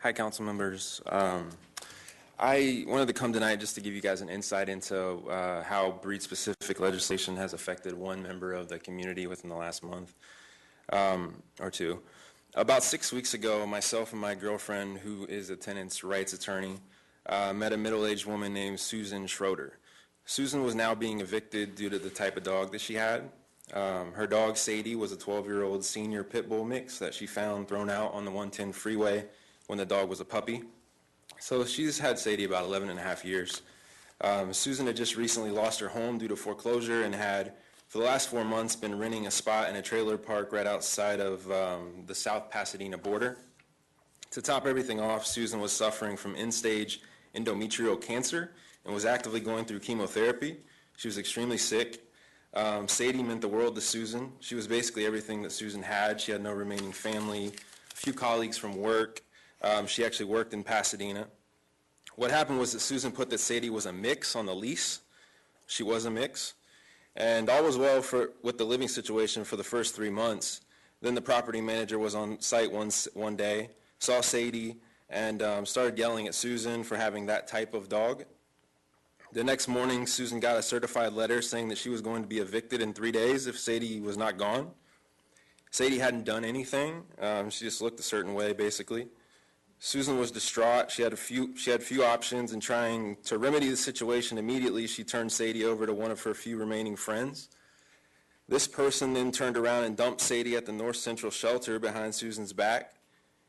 Hi, council members. I wanted to come tonight just to give you guys an insight into how breed-specific legislation has affected one member of the community within the last month or two. About 6 weeks ago, myself and my girlfriend, who is a tenants' rights attorney, met a middle-aged woman named Susan Schroeder. Susan was now being evicted due to the type of dog that she had. Her dog, Sadie, was a 12-year-old senior pit bull mix that she found thrown out on the 110 freeway when the dog was a puppy. So she's had Sadie about 11 and a half years. Susan had just recently lost her home due to foreclosure and had, for the last 4 months, been renting a spot in a trailer park right outside of the South Pasadena border. To top everything off, Susan was suffering from end-stage endometrial cancer and was actively going through chemotherapy. She was extremely sick. Sadie meant the world to Susan. She was basically everything that Susan had. She had no remaining family, a few colleagues from work. She actually worked in Pasadena. What happened was that Susan put that Sadie was a mix on the lease. She was a mix. And all was well with the living situation for the first 3 months. Then the property manager was on site one day, saw Sadie, and started yelling at Susan for having that type of dog. The next morning, Susan got a certified letter saying that she was going to be evicted in 3 days if Sadie was not gone. Sadie hadn't done anything. She just looked a certain way, basically. Susan was distraught. She had few options, and trying to remedy the situation immediately, she turned Sadie over to one of her few remaining friends. This person then turned around and dumped Sadie at the North Central shelter behind Susan's back.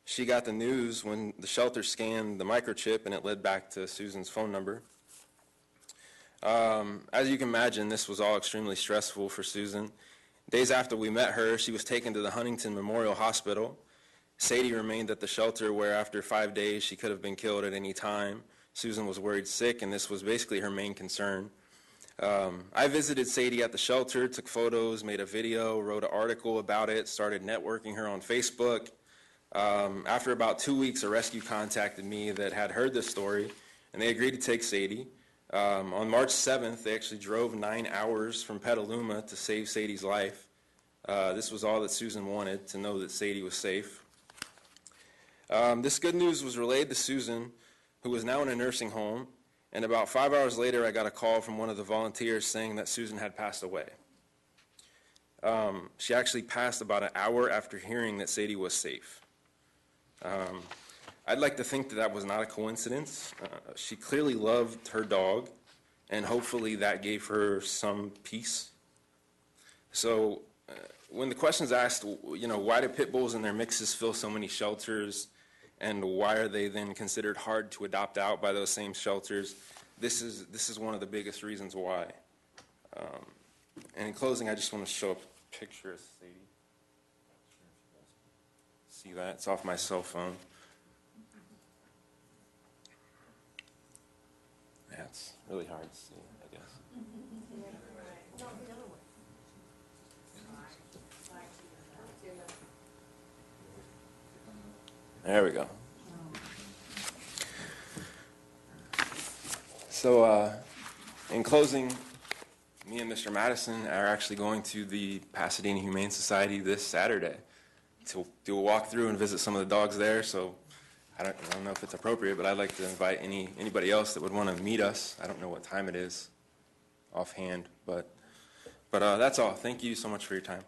She got the news when the shelter scanned the microchip, and it led back to Susan's phone number. As you can imagine, this was all extremely stressful for Susan. Days after we met her, she was taken to the Huntington Memorial Hospital. Sadie remained at the shelter where after 5 days she could have been killed at any time. Susan was worried sick, and this was basically her main concern. I visited Sadie at the shelter, took photos, made a video, wrote an article about it, started networking her on Facebook. After about 2 weeks, a rescue contacted me that had heard this story, and they agreed to take Sadie. On March 7th, they actually drove 9 hours from Petaluma to save Sadie's life. This was all that Susan wanted, to know that Sadie was safe. This good news was relayed to Susan, who was now in a nursing home, and about 5 hours later, I got a call from one of the volunteers saying that Susan had passed away. She actually passed about an hour after hearing that Sadie was safe. I'd like to think that that was not a coincidence. She clearly loved her dog, and hopefully that gave her some peace. So when the question's asked, why do pit bulls and their mixes fill so many shelters, and why are they then considered hard to adopt out by those same shelters, this is one of the biggest reasons why. And in closing, I just want to show a picture of Sadie. See that? It's off my cell phone. Yeah, it's really hard to see, I guess. There we go. So, in closing, me and Mr. Madison are actually going to the Pasadena Humane Society this Saturday to do a walkthrough and visit some of the dogs there. So I don't know if it's appropriate, but I'd like to invite anybody else that would want to meet us. I don't know what time it is offhand, but that's all. Thank you so much for your time.